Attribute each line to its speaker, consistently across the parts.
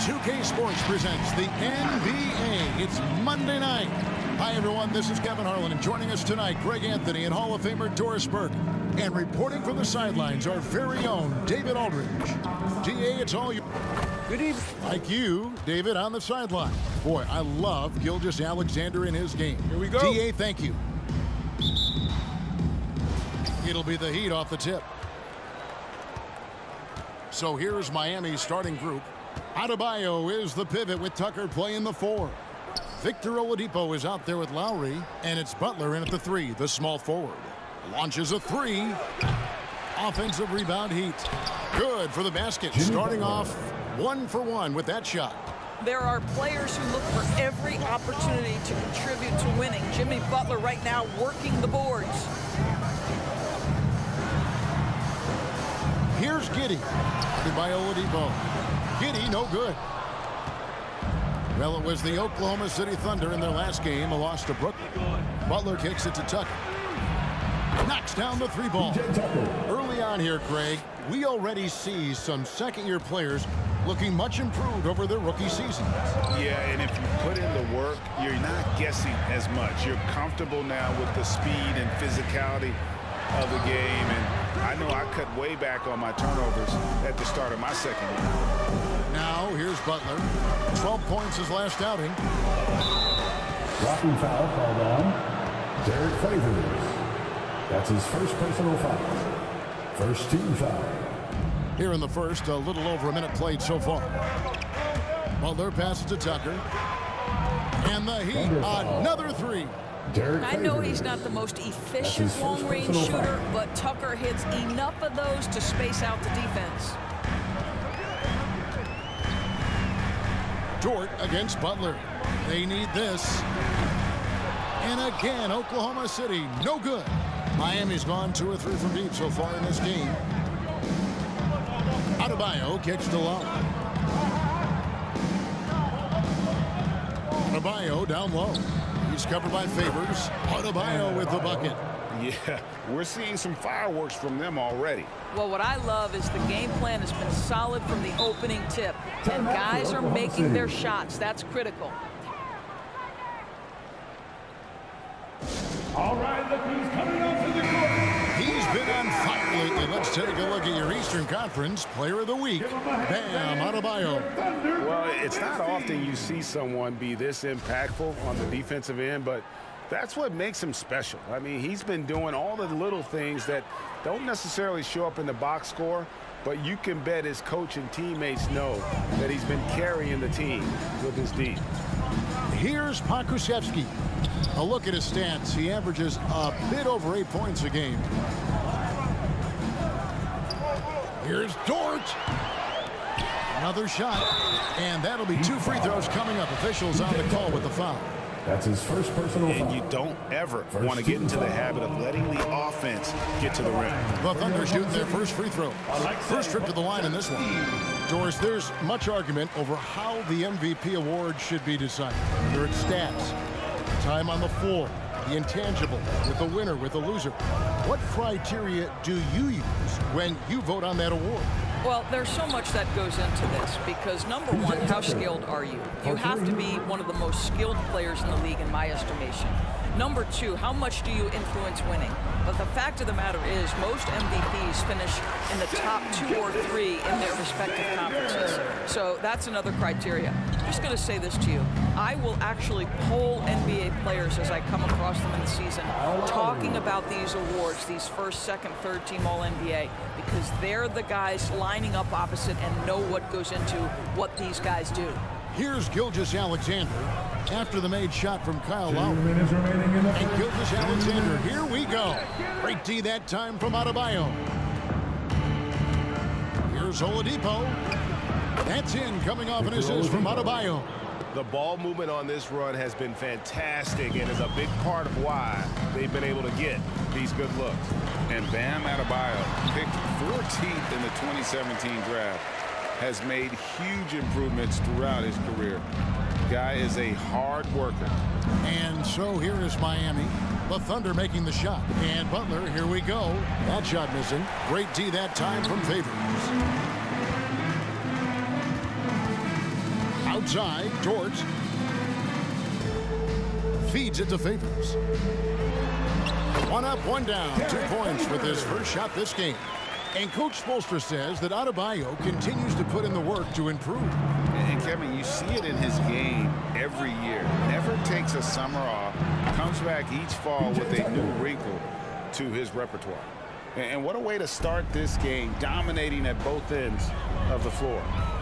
Speaker 1: 2K Sports presents the NBA. It's Monday night. Hi, everyone. This is Kevin Harlan, and joining us tonight, Greg Anthony and Hall of Famer Doris Burke. And reporting from the sidelines, our very own David Aldridge. DA, it's all you.
Speaker 2: Good evening.
Speaker 1: Like you, David, on the sideline. Boy, I love Gilgeous-Alexander in his game.
Speaker 2: Here we go.
Speaker 1: DA, thank you. It'll be the Heat off the tip. So here's Miami's starting group. Adebayo is the pivot with Tucker playing the 4. Victor Oladipo is out there with Lowry, and it's Butler in at the 3, the small forward. Launches a 3. Offensive rebound, Heat. Good for the basket. Starting off 1 for 1 with that shot.
Speaker 3: There are players who look for every opportunity to contribute to winning. Jimmy Butler right now working the boards.
Speaker 1: Here's Giddey. By Oladipo. Giddey, no good. Well, it was the Oklahoma City Thunder in their last game, a loss to Brooklyn. Butler kicks it to Tucker. Knocks down the 3 ball. Early on here, Craig, we already see some second-year players looking much improved over their rookie season.
Speaker 4: Yeah, and if you put in the work, you're not guessing as much. You're comfortable now with the speed and physicality of the game, and I know I cut way back on my turnovers at the start of my second year.
Speaker 1: Now, here's Butler. 12 points his last outing.
Speaker 5: Dropping foul called on Derek Favors. That's his first personal foul. First team foul.
Speaker 1: Here in the first, a little over a minute played so far. Butler passes to Tucker. And the Heat, another 3.
Speaker 3: I know he's not the most efficient long-range shooter, but Tucker hits enough of those to space out the defense.
Speaker 1: Dort against Butler. They need this. And again, Oklahoma City, no good. Miami's gone 2 or 3 from deep so far in this game. Adebayo kicks to low. Adebayo down low. He's covered by Favors. Adebayo with the bucket.
Speaker 4: Yeah, we're seeing some fireworks from them already.
Speaker 3: Well, what I love is the game plan has been solid from the opening tip. And guys are making their shots. That's critical.
Speaker 5: All right, look who's coming up to the court.
Speaker 1: He's been on fire lately. Let's take a look at your Eastern Conference Player of the Week. Bam Adebayo.
Speaker 4: Well, it's not often you see someone be this impactful on the defensive end, but that's what makes him special. I mean, he's been doing all the little things that don't necessarily show up in the box score, but you can bet his coach and teammates know that he's been carrying the team with his D.
Speaker 1: Here's Pokusevski. A look at his stats. He averages a bit over 8 points a game. Here's Dort. Another shot. And that'll be 2 free throws coming up. Officials on the call with the foul.
Speaker 5: That's his first personal foul.
Speaker 4: And you don't ever want to get into the habit of letting the offense get to the rim.
Speaker 1: The Thunder shooting their first free throw. First trip to the line in this one. Doris, there's much argument over how the MVP award should be decided. There are stats, time on the floor, the intangible, with the winner, with the loser. What criteria do you use when you vote on that award?
Speaker 3: Well, there's so much that goes into this because, number one, how skilled are you? You have to be one of the most skilled players in the league, in my estimation. Number 2, how much do you influence winning? But the fact of the matter is most MVPs finish in the top 2 or 3 in their respective conferences. So that's another criteria. I'm just going to say this to you. I will actually poll NBA players as I come across them in the season, talking about these awards, these first, second, third team All-NBA, because they're the guys lining up opposite and know what goes into what these guys do.
Speaker 1: Here's Gilgeous-Alexander after the made shot from Kyle Lowry. And Gilgeous-Alexander, here we go. Great D that time from Adebayo. Here's Oladipo. That's in, coming off an assist from Adebayo.
Speaker 4: The ball movement on this run has been fantastic and is a big part of why they've been able to get these good looks.
Speaker 6: And Bam Adebayo, picked 14th in the 2017 draft, has made huge improvements throughout his career. Guy is a hard worker.
Speaker 1: And so here is Miami. The Thunder making the shot. And Butler, here we go. That shot missing. Great D that time from Favors. outside. Dort feeds it to Favors. One up, one down. 2 points with his first shot this game. And Coach Spoelstra says that Adebayo continues to put in the work to improve.
Speaker 6: And Kevin, you see it in his game every year. Never takes a summer off. Comes back each fall with a new wrinkle to his repertoire. And what a way to start this game, dominating at both ends of the floor.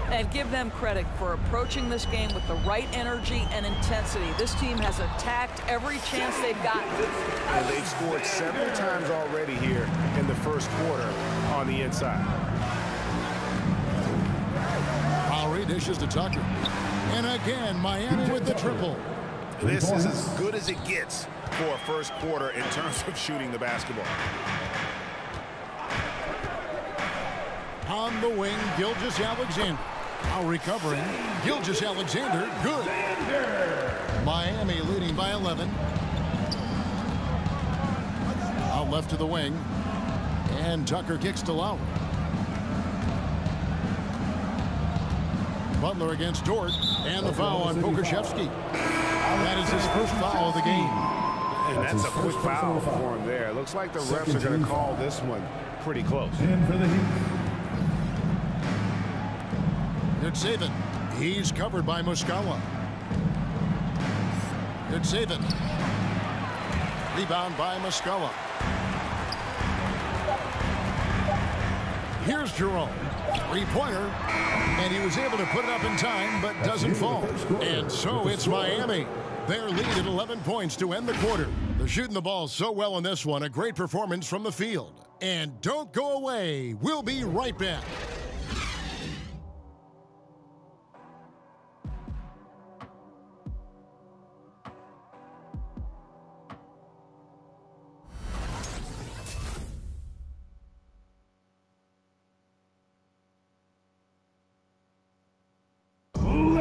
Speaker 3: And give them credit for approaching this game with the right energy and intensity. This team has attacked every chance they've gotten.
Speaker 4: And they've scored several times already here in the first quarter on the inside.
Speaker 1: Lowry dishes to Tucker. And again, Miami with the triple.
Speaker 4: This is as good as it gets for a first quarter in terms of shooting the basketball.
Speaker 1: On the wing, Gilgeous-Alexander. Now recovering. Gilgeous-Alexander, good. Miami leading by 11. Out left to the wing. And Tucker kicks to Lowry. Butler against Dort. And the foul on Pokusevski. That is his first foul of the game.
Speaker 4: And that's a quick foul for him there. Looks like the refs are going to call this one pretty close.
Speaker 5: And for the Heat.
Speaker 1: Yurtseven. He's covered by Muscala. Yurtseven. Rebound by Muscala. Here's Jerome. Three-pointer. And he was able to put it up in time, but doesn't fall. And so it's Miami. Their lead at 11 points to end the quarter. They're shooting the ball so well in this one. A great performance from the field. And don't go away. We'll be right back.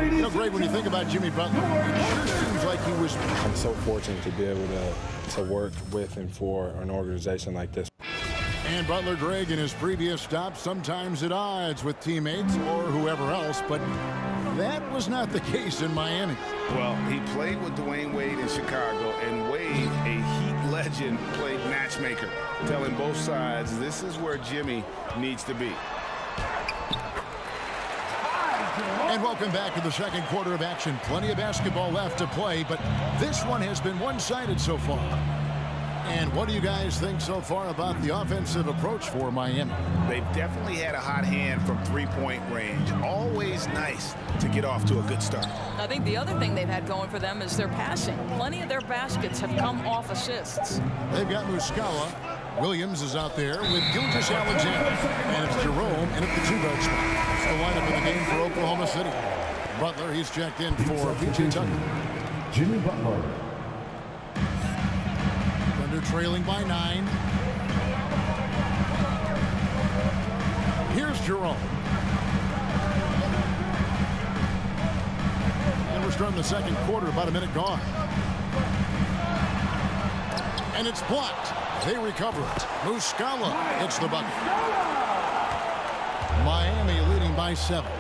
Speaker 1: You know, Greg, when you think about Jimmy Butler, it sure seems like he was...
Speaker 2: I'm so fortunate to be able to work with and for an organization like this.
Speaker 1: And Butler, Greg, in his previous stops, sometimes at odds with teammates or whoever else, but that was not the case in Miami.
Speaker 4: Well, he played with Dwayne Wade in Chicago, and Wade, a Heat legend, played matchmaker, telling both sides this is where Jimmy needs to be.
Speaker 1: And welcome back to the second quarter of action. Plenty of basketball left to play, but this one has been one-sided so far. And what do you guys think so far about the offensive approach for Miami?
Speaker 4: They've definitely had a hot hand from three-point range. Always nice to get off to a good start.
Speaker 3: I think the other thing they've had going for them is their passing. Plenty of their baskets have come off assists.
Speaker 1: They've got Muscala. Williams is out there with Gilgeous-Alexander. And it's Jerome in at the two-guard spot. It's the lineup of the game for Oklahoma City. Butler, he's checked in for P.J. Tucker.
Speaker 5: Jimmy Butler.
Speaker 1: Thunder trailing by 9. Here's Jerome. And we're starting the second quarter, about a minute gone. And it's blocked. They recover it. Muscala hits the bucket. Miami leading by 7.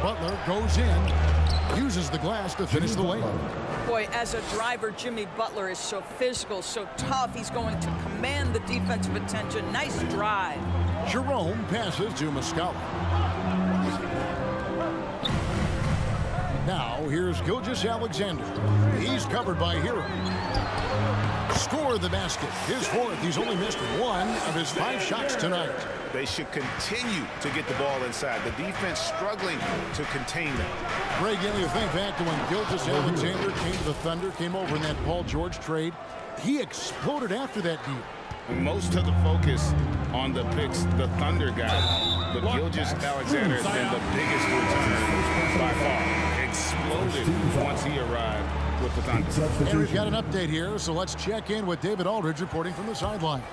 Speaker 1: Butler goes in, uses the glass to finish the layup.
Speaker 3: Boy, as a driver, Jimmy Butler is so physical, so tough. He's going to command the defensive attention. Nice drive.
Speaker 1: Jerome passes to Muscala. Now, here's Gilgeous-Alexander. He's covered by Hero. Score the basket. His fourth. He's only missed 1 of his 5 shots tonight.
Speaker 4: They should continue to get the ball inside. The defense struggling to contain them.
Speaker 1: Greg, you think back to when Gilgeous-Alexander came to the Thunder, came over in that Paul George trade. He exploded after that deal.
Speaker 6: Most of the focus on the picks, the Thunder guy, but Gilgeous-Alexander has been the biggest return by far. Exploded once he arrived with the Thunder.
Speaker 1: And we've got an update here, so let's check in with David Aldridge reporting from the sideline.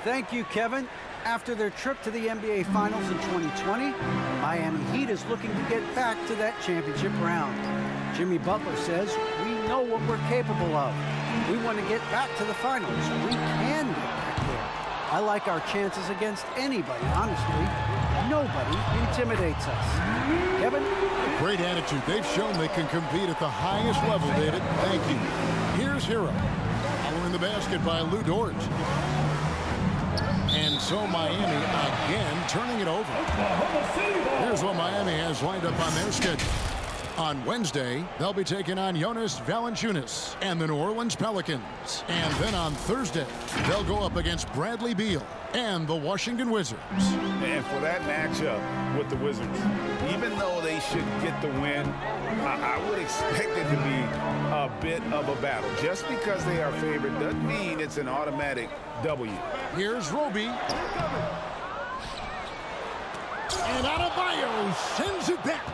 Speaker 7: Thank you, Kevin. After their trip to the NBA Finals in 2020, Miami Heat is looking to get back to that championship round. Jimmy Butler says, "We know what we're capable of. We want to get back to the finals. We can get back there. I like our chances against anybody, honestly. nobody intimidates us. Kevin?
Speaker 1: Great attitude. They've shown they can compete at the highest level, David. Thank you. Here's Hero. Following the basket by Lou Dort. And so Miami again turning it over. Here's what Miami has lined up on their schedule. On Wednesday, they'll be taking on Jonas Valanciunas and the New Orleans Pelicans. And then on Thursday, they'll go up against Bradley Beal and the Washington Wizards.
Speaker 6: And for that matchup with the Wizards, even though they should get the win, I would expect it to be a bit of a battle. Just because they are favored doesn't mean it's an automatic W.
Speaker 1: Here's Roby. And Adebayo sends it back.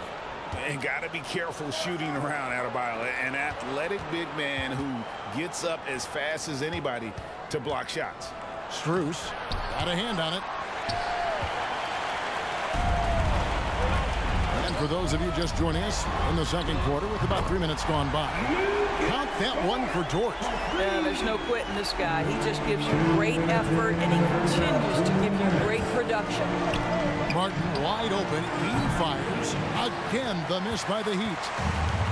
Speaker 6: And got to be careful shooting around Adebayo, an athletic big man who gets up as fast as anybody to block shots.
Speaker 1: Strus got a hand on it. And for those of you just joining us in the second quarter with about 3 minutes gone by, count that one for Dort.
Speaker 3: Yeah, there's no quitting this guy. He just gives you great effort, and he continues to give you great production.
Speaker 1: Martin wide open. He fires. Again, the miss by the Heat.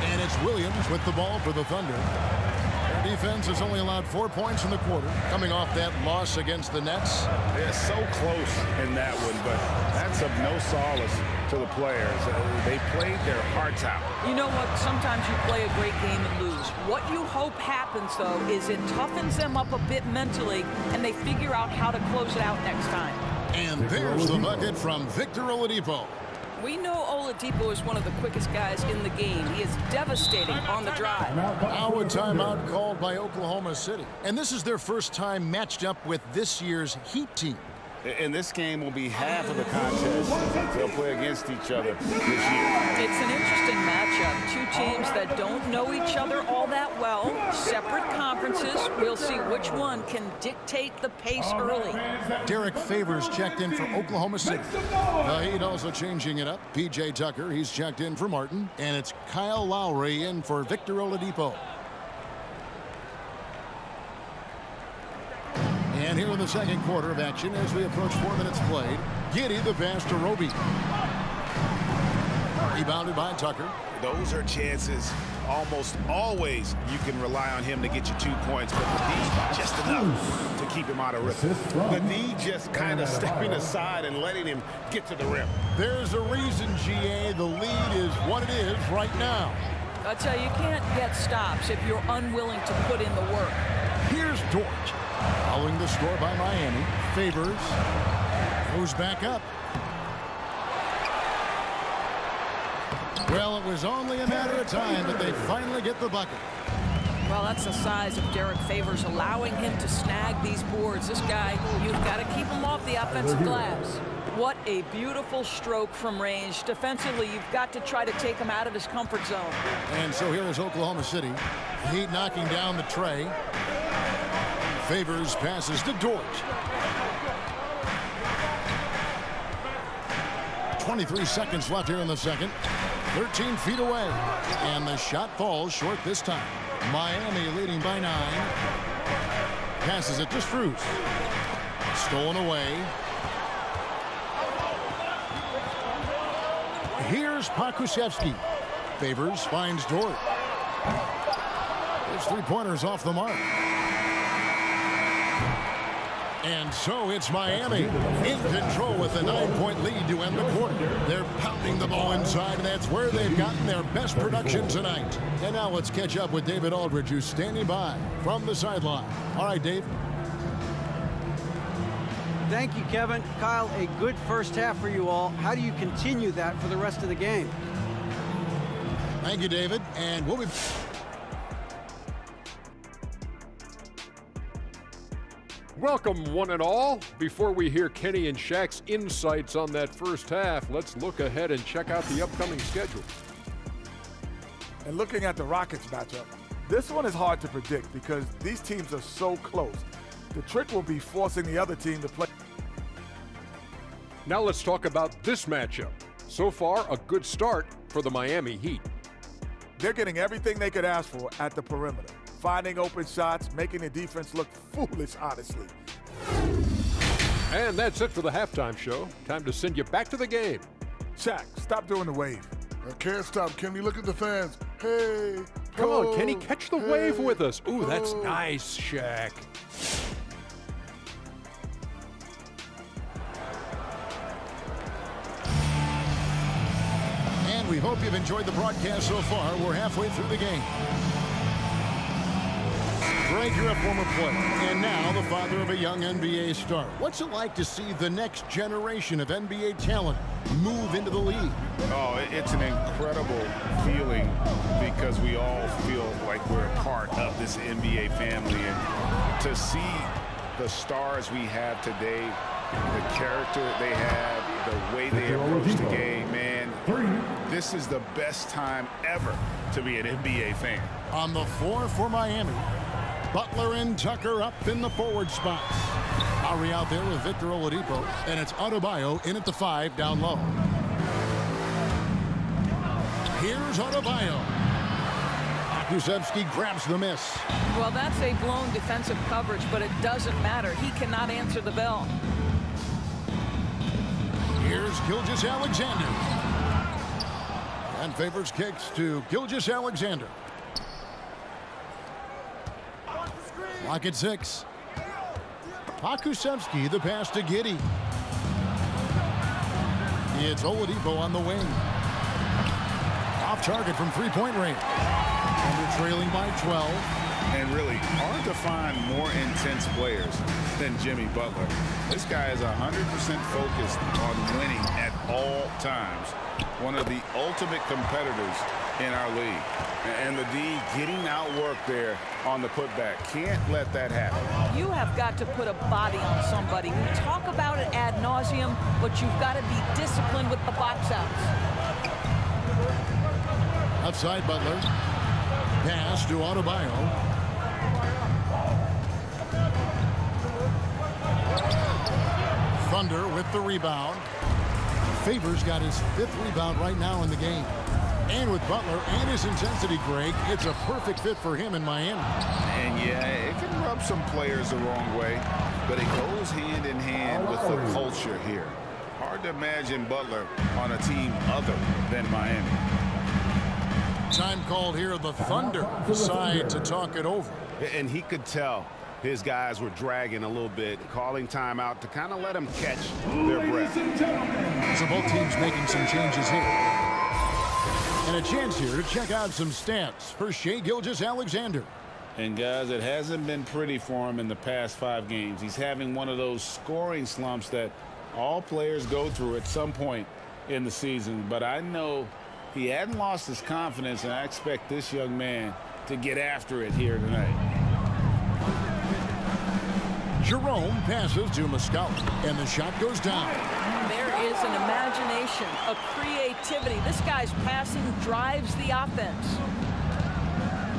Speaker 1: And it's Williams with the ball for the Thunder. Their defense has only allowed 4 points in the quarter, coming off that loss against the Nets.
Speaker 6: They're so close in that one, but that's of no solace to the players. They played their hearts out.
Speaker 3: You know what? Sometimes you play a great game and lose. What you hope happens, though, is it toughens them up a bit mentally, and they figure out how to close it out next time.
Speaker 1: And there's the bucket from Victor Oladipo.
Speaker 3: We know Oladipo is one of the quickest guys in the game. He is devastating on the drive.
Speaker 1: Now a timeout called by Oklahoma City. And this is their first time matched up with this year's Heat team.
Speaker 6: And this game will be half of the contest. They'll play against each other this year.
Speaker 3: It's an interesting matchup. Two teams that don't know each other all that well. Separate conferences. We'll see which one can dictate the pace early.
Speaker 1: Derek Favors checked in for Oklahoma City. The Heat also changing it up. P.J. Tucker, he's checked in for Martin. And it's Kyle Lowry in for Victor Oladipo. And here in the second quarter of action, as we approach 4 minutes played, Giddey the pass to Roby. Rebounded by Tucker.
Speaker 6: Those are chances almost always you can rely on him to get you 2 points, but the D just enough to keep him out of rhythm. The D just kind of stepping aside and letting him get to the rim.
Speaker 1: There's a reason, GA, the lead is what it is right now.
Speaker 3: I tell you, you can't get stops if you're unwilling to put in the work.
Speaker 1: Here's Dort. Following the score by Miami, Favors goes back up. Well, it was only a matter of time that they finally get the bucket.
Speaker 3: Well, that's the size of Derek Favors, allowing him to snag these boards. This guy, you've got to keep him off the offensive glass. What a beautiful stroke from range. Defensively, you've got to try to take him out of his comfort zone.
Speaker 1: And so here is Oklahoma City. Heat knocking down the tray. Favors passes to Dort. 23 seconds left here in the second. 13 feet away. And the shot falls short this time. Miami leading by 9. Passes it to Strus. Stolen away. Here's Pokusevski. Favors finds Dort. His three-pointers off the mark. And so it's Miami in control with a 9-point lead to end the quarter. They're pounding the ball inside, and that's where they've gotten their best production tonight. And now let's catch up with David Aldridge, who's standing by from the sideline. All right, Dave.
Speaker 7: Thank you, Kevin. Kyle, a good first half for you all. How do you continue that for the rest of the game?
Speaker 1: Thank you, David. And we'll be...
Speaker 8: Welcome, one and all. Before we hear Kenny and Shaq's insights on that first half, let's look ahead and check out the upcoming schedule.
Speaker 9: And looking at the Rockets matchup, this one is hard to predict because these teams are so close. The trick will be forcing the other team to play.
Speaker 8: Now let's talk about this matchup. So far, a good start for the Miami Heat.
Speaker 9: They're getting everything they could ask for at the perimeter. Finding open shots, making the defense look foolish, honestly.
Speaker 8: And that's it for the halftime show. Time to send you back to the game.
Speaker 9: Shaq, stop doing the wave.
Speaker 10: I can't stop. Kenny, look at the fans. Hey.
Speaker 8: Come on, Kenny, catch the wave with us. Ooh, that's nice, Shaq.
Speaker 1: And we hope you've enjoyed the broadcast so far. We're halfway through the game. Greg, you're a former player, and now the father of a young NBA star. What's it like to see the next generation of NBA talent move into the league?
Speaker 6: Oh, it's an incredible feeling because we all feel like we're a part of this NBA family. And to see the stars we have today, the character they have, the way they approach the game, man, this is the best time ever to be an NBA fan.
Speaker 1: On the floor for Miami, Butler and Tucker up in the forward spots. Lowry out there with Victor Oladipo, and it's Adebayo in at the 5 down low. Here's Adebayo. Pokusevski grabs the miss.
Speaker 3: Well, that's a blown defensive coverage, but it doesn't matter. He cannot answer the bell.
Speaker 1: Here's Gilgeous-Alexander. And Favors kicks to Gilgeous-Alexander. Lock at 6. Pokusevski, the pass to Giddey. It's Oladipo on the wing. Off target from three-point range. And they're trailing by 12.
Speaker 6: And really, hard to find more intense players than Jimmy Butler. This guy is 100% focused on winning at all times. One of the ultimate competitors in our league. And the D getting outworked there on the putback. Can't let that happen.
Speaker 3: You have got to put a body on somebody. We talk about it ad nauseum, but you've got to be disciplined with the box outs.
Speaker 1: Outside Butler. Pass to Adebayo. Thunder with the rebound. Favors got his 5th rebound right now in the game. And with Butler and his intensity, Greg, it's a perfect fit for him in Miami.
Speaker 6: And yeah, it can rub some players the wrong way, but it goes hand in hand with the culture here. Hard to imagine Butler on a team other than Miami.
Speaker 1: Time called here, the Thunder decide to talk it over.
Speaker 6: And he could tell his guys were dragging a little bit, calling timeout to kind of let them catch their breath.
Speaker 1: So both teams making some changes here. And a chance here to check out some stats for Shai Gilgeous-Alexander.
Speaker 6: And guys, it hasn't been pretty for him in the past 5 games. He's having one of those scoring slumps that all players go through at some point in the season. But I know he hadn't lost his confidence, and I expect this young man to get after it here tonight.
Speaker 1: Jerome passes to Muscala, and the shot goes down.
Speaker 3: There is an imagination, a creativity. This guy's passing drives the offense.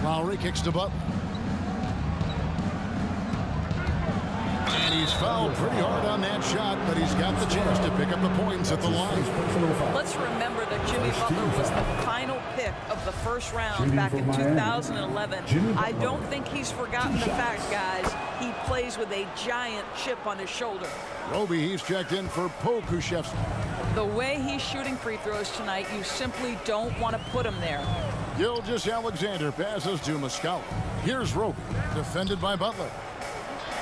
Speaker 1: Lowry kicks to Butler. And he's fouled pretty hard on that shot, but he's got the chance to pick up the points at the line.
Speaker 3: Let's remember that Jimmy Butler was the final pick of the first round back in 2011. I don't think he's forgotten the fact, guys, he plays with a giant chip on his shoulder.
Speaker 1: Roby, he's checked in for Pokusevski.
Speaker 3: The way he's shooting free throws tonight, you simply don't want to put him there.
Speaker 1: Gilgeous-Alexander passes to Muscala. Here's Roby, defended by Butler.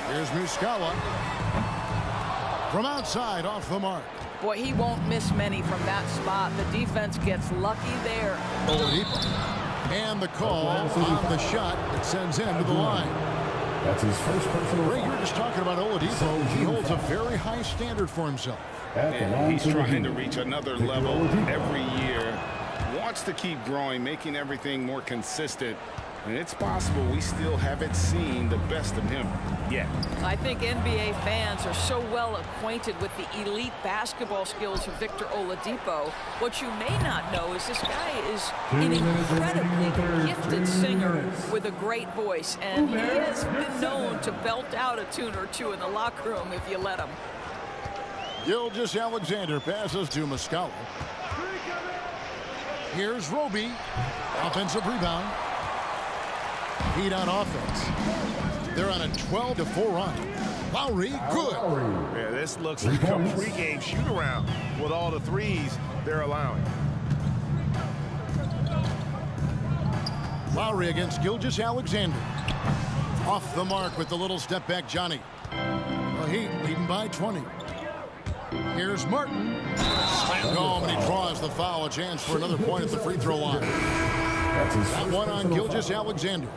Speaker 1: Here's Muscala. From outside, off the mark.
Speaker 3: Boy, he won't miss many from that spot. The defense gets lucky there.
Speaker 1: Oladipo. And the call on the shot that sends him to the line.
Speaker 5: That's his first personal foul.
Speaker 1: Ray, you're just talking about Oladipo. He holds a very high standard for himself.
Speaker 6: And he's trying to reach another level every year. Wants to keep growing, making everything more consistent. And it's possible we still haven't seen the best of him yet.
Speaker 3: I think NBA fans are so well acquainted with the elite basketball skills of Victor Oladipo. What you may not know is this guy is an incredibly gifted singer with a great voice. And he has been known to belt out a tune or two in the locker room if you let him.
Speaker 1: Gilgeous-Alexander passes to Muscala. Here's Roby. Offensive rebound. Heat on offense. They're on a 12-4 run. Lowry, good.
Speaker 6: Yeah, this looks like a pregame shoot-around with all the threes they're allowing.
Speaker 1: Lowry against Gilgeous-Alexander. Off the mark with the little step back, Johnny. The Heat leading by 20. Here's Martin. Slammed home, and he draws the foul. A chance for another point at the free throw line. That one on Gilgeous-Alexander.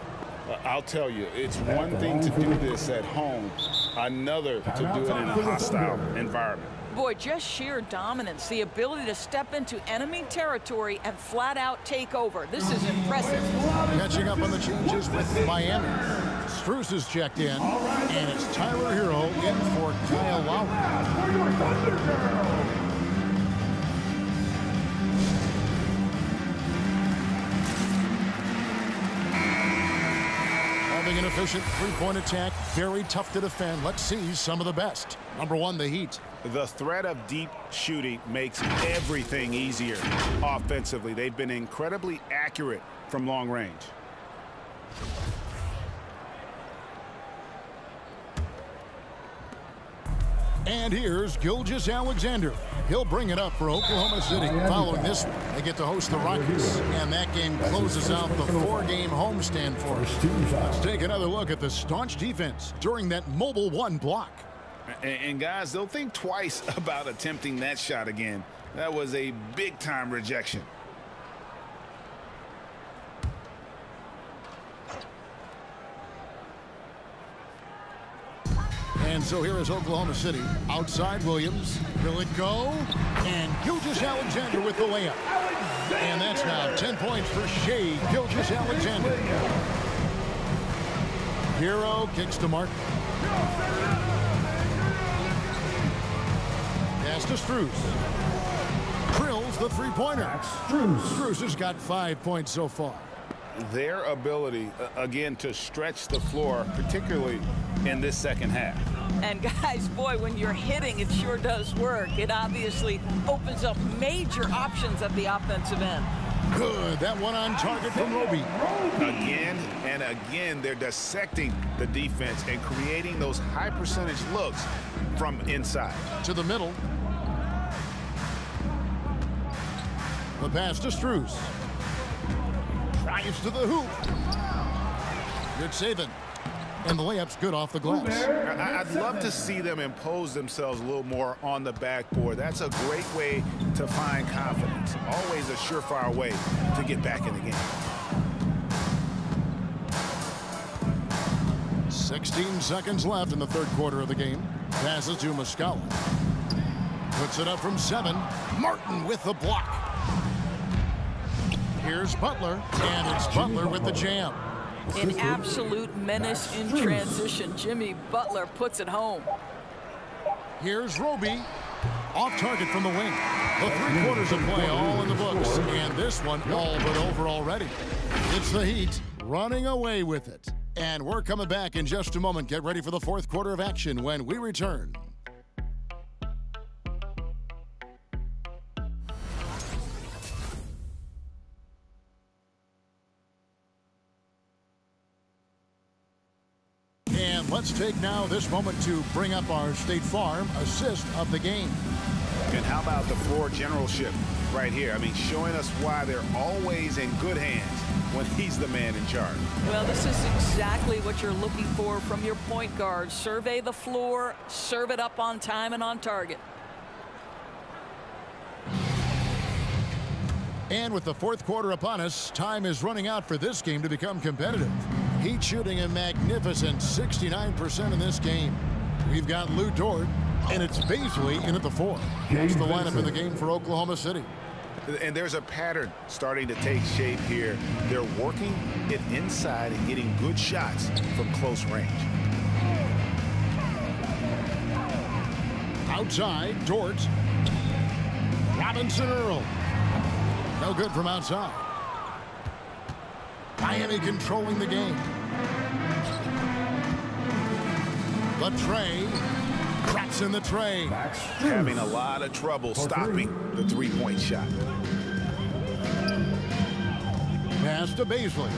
Speaker 6: I'll tell you, it's one thing to do this at home, another to do it in a hostile environment.
Speaker 3: Boy, just sheer dominance, the ability to step into enemy territory and flat out take over. This is impressive.
Speaker 1: Catching up on the changes with Miami. Strus is checked in, and it's Tyler Hero in for Kyle Lowry. An efficient three-point attack, very tough to defend. Let's see some of the best. Number one, the Heat.
Speaker 6: The threat of deep shooting makes everything easier offensively. They've been incredibly accurate from long range.
Speaker 1: And here's Gilgeous-Alexander. He'll bring it up for Oklahoma City. Following this one, they get to host the Rockets. And that game closes out the four-game homestand for us. Let's take another look at the staunch defense during that Mobile One block.
Speaker 6: And guys, they'll think twice about attempting that shot again. That was a big-time rejection.
Speaker 1: And so here is Oklahoma City. Outside Williams. Will it go? And Gilgeous-Alexander with the layup. And that's now 10 points for Shai Gilgeous-Alexander. Hero kicks to Martin. Pass to Strus. Drills the three-pointer. Strus has got 5 points so far.
Speaker 6: Their ability, again, to stretch the floor, particularly in this second half.
Speaker 3: And guys, boy, when you're hitting, it sure does work. It obviously opens up major options at the offensive end.
Speaker 1: Good. That one on target from Roby.
Speaker 6: Again and again, they're dissecting the defense and creating those high percentage looks from inside.
Speaker 1: To the middle. The pass to Strus. Drives to the hoop. Good saving. And the layup's good off the glass.
Speaker 6: I'd love to see them impose themselves a little more on the backboard. That's a great way to find confidence. Always a surefire way to get back in the game.
Speaker 1: 16 seconds left in the third quarter of the game. Passes to Muscala. Puts it up from 7. Martin with the block. Here's Butler, and it's Butler with the jam.
Speaker 3: An absolute menace in transition. Jimmy Butler puts it home.
Speaker 1: Here's Roby. Off target from the wing. The 3 quarters of play all in the books. And this one all but over already. It's the Heat running away with it. And we're coming back in just a moment. Get ready for the fourth quarter of action when we return. Let's take now this moment to bring up our State Farm assist of the game.
Speaker 6: And how about the floor generalship right here? I mean, showing us why they're always in good hands when he's the man in charge.
Speaker 3: Well, this is exactly what you're looking for from your point guard. Survey the floor, serve it up on time and on target.
Speaker 1: And with the fourth quarter upon us, time is running out for this game to become competitive. Heat shooting a magnificent 69% in this game. We've got Lou Dort, and it's Bazley in at the 4. That's the lineup in the game for Oklahoma City.
Speaker 6: And there's a pattern starting to take shape here. They're working it inside and getting good shots from close range.
Speaker 1: Outside, Dort. Robinson Earl. No good from outside. Miami controlling the game. The tray. Traps in the tray.
Speaker 6: Having a lot of trouble stopping the three-point shot.
Speaker 1: Pass to Bazley.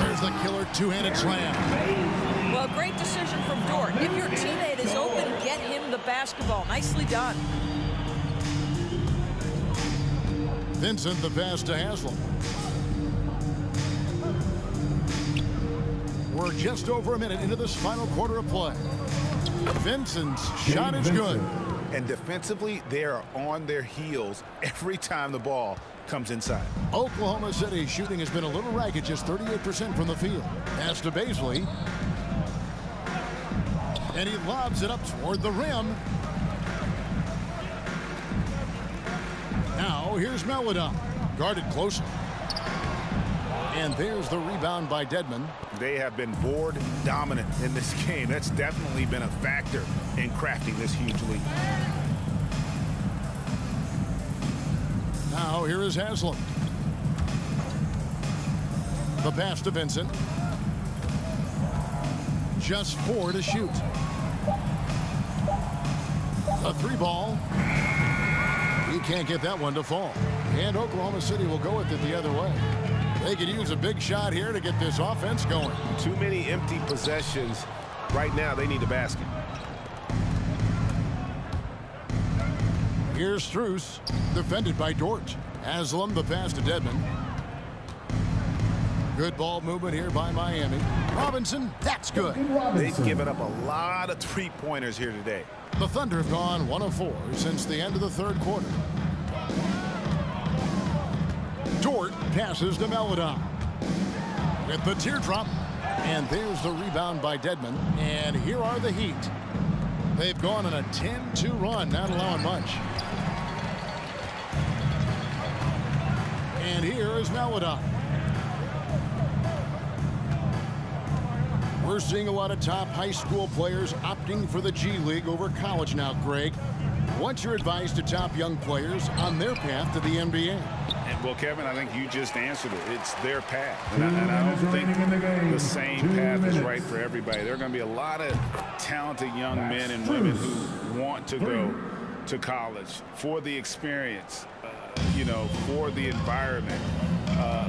Speaker 1: There's the killer two-handed slam.
Speaker 3: Well, great decision from Dort. If your teammate is open, get him the basketball. Nicely done.
Speaker 1: Vincent the pass to Haslam. We're just over a minute into this final quarter of play. Vincent's shot is good.
Speaker 6: And defensively, they are on their heels every time the ball comes inside.
Speaker 1: Oklahoma City shooting has been a little ragged, just 38% from the field. Pass to Baisley. And he lobs it up toward the rim. Now here's Meledon. Guarded closely. And there's the rebound by Dedmon.
Speaker 6: They have been board dominant in this game. That's definitely been a factor in crafting this huge lead.
Speaker 1: Now here is Haslam. The pass to Vincent. Just 4 to shoot. A 3-ball. He can't get that one to fall. And Oklahoma City will go with it the other way. They could use a big shot here to get this offense going.
Speaker 4: Too many empty possessions. Right now, they need a basket.
Speaker 1: Here's Strus, defended by Dort. Haslam, the pass to Dedmon. Good ball movement here by Miami. Robinson, that's good.
Speaker 6: They've given up a lot of three-pointers here today.
Speaker 1: The Thunder have gone 1 of 4 since the end of the third quarter. Dort passes to Meledon with the teardrop, and there's the rebound by Dedmon. And here are the Heat. They've gone on a 10-2 run, not allowing much. And here is Meledon. We're seeing a lot of top high school players opting for the G League over college now, Greg. What's your advice to top young players on their path to the NBA?
Speaker 6: And well, Kevin, I think you just answered it. It's their path. And I don't think the same path is right for everybody. There are going to be a lot of talented young men and women who want to go to college for the experience, you know, for the environment,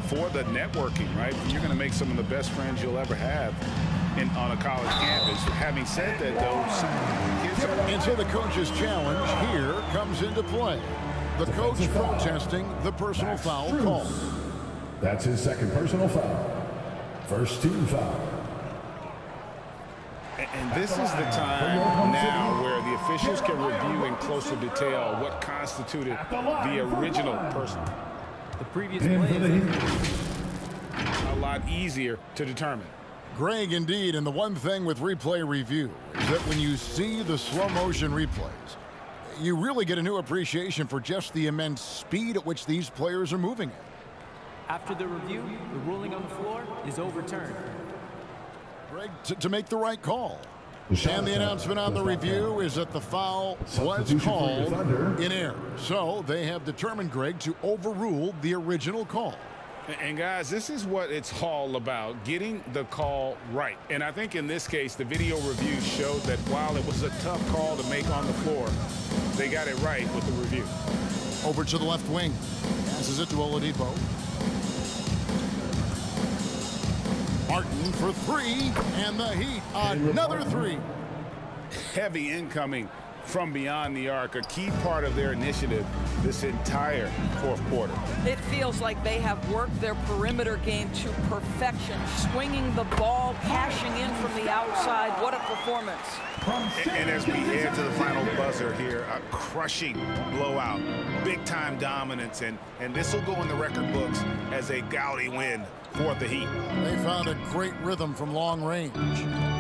Speaker 6: for the networking, right? You're going to make some of the best friends you'll ever have on a college campus. Having said that, though,
Speaker 1: and so the coach's challenge here comes into play. The coach protesting the personal foul call.
Speaker 5: That's his second personal foul. First team foul.
Speaker 6: And this is the time now where the officials can review in closer detail what constituted the original person.
Speaker 11: The previous play
Speaker 6: a lot easier to determine.
Speaker 1: Greg, indeed, and the one thing with replay review is that when you see the slow motion replays, you really get a new appreciation for just the immense speed at which these players are moving at.
Speaker 11: After the review, the ruling on the floor is overturned.
Speaker 1: Greg, to make the right call. And the announcement on the review is that the foul was called in error. So they have determined, Greg, to overrule the original call.
Speaker 6: And guys, this is what it's all about, getting the call right. And I think in this case, the video review showed that while it was a tough call to make on the floor, they got it right with the review.
Speaker 1: Over to the left wing. Passes it to Oladipo. Martin for 3, and the Heat another 3.
Speaker 6: Heavy incoming from beyond the arc, a key part of their initiative this entire fourth quarter.
Speaker 3: It feels like they have worked their perimeter game to perfection, swinging the ball, cashing in from the outside. What a performance.
Speaker 6: And as we head to the final buzzer here, a crushing blowout, big-time dominance, and this will go in the record books as a gaudy win for the Heat.
Speaker 1: They found a great rhythm from long range.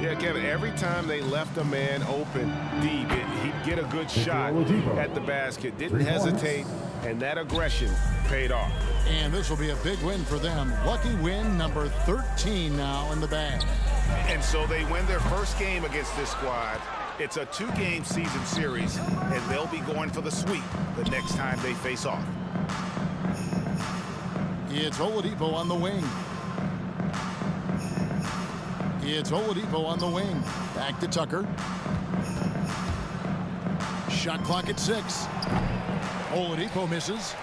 Speaker 4: Yeah, Kevin, every time they left a man open deep, he'd get a good shot at the basket, didn't hesitate, and that aggression paid off.
Speaker 1: And this will be a big win for them. Lucky win number 13 now in the bag.
Speaker 6: And so they win their first game against this squad. It's a 2-game season series, and they'll be going for the sweep the next time they face off.
Speaker 1: It's Oladipo on the wing. It's Oladipo on the wing. Back to Tucker. Shot clock at 6. Oladipo misses.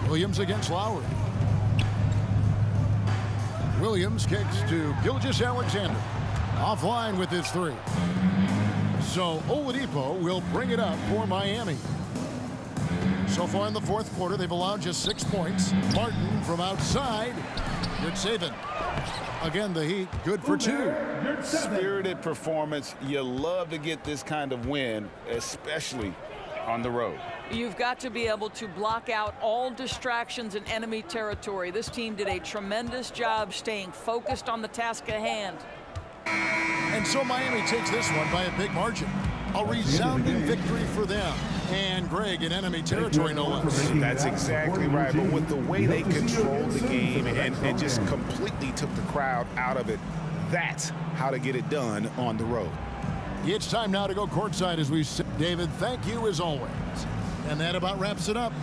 Speaker 1: Williams against Lowry. Williams kicks to Gilgeous-Alexander. Offline with his three. So Oladipo will bring it up for Miami. So far in the fourth quarter, they've allowed just 6 points. Martin from outside. Good saving. Again, the Heat good for 2.
Speaker 6: Spirited performance. You love to get this kind of win, especially on the road.
Speaker 3: You've got to be able to block out all distractions in enemy territory. This team did a tremendous job staying focused on the task at hand.
Speaker 1: And so Miami takes this one by a big margin. A resounding victory for them. And Greg, in enemy territory, no less.
Speaker 6: That's exactly right. But with the way they controlled the game and just completely took the crowd out of it, that's how to get it done on the road.
Speaker 1: It's time now to go courtside as we sit. David, thank you as always. And that about wraps it up.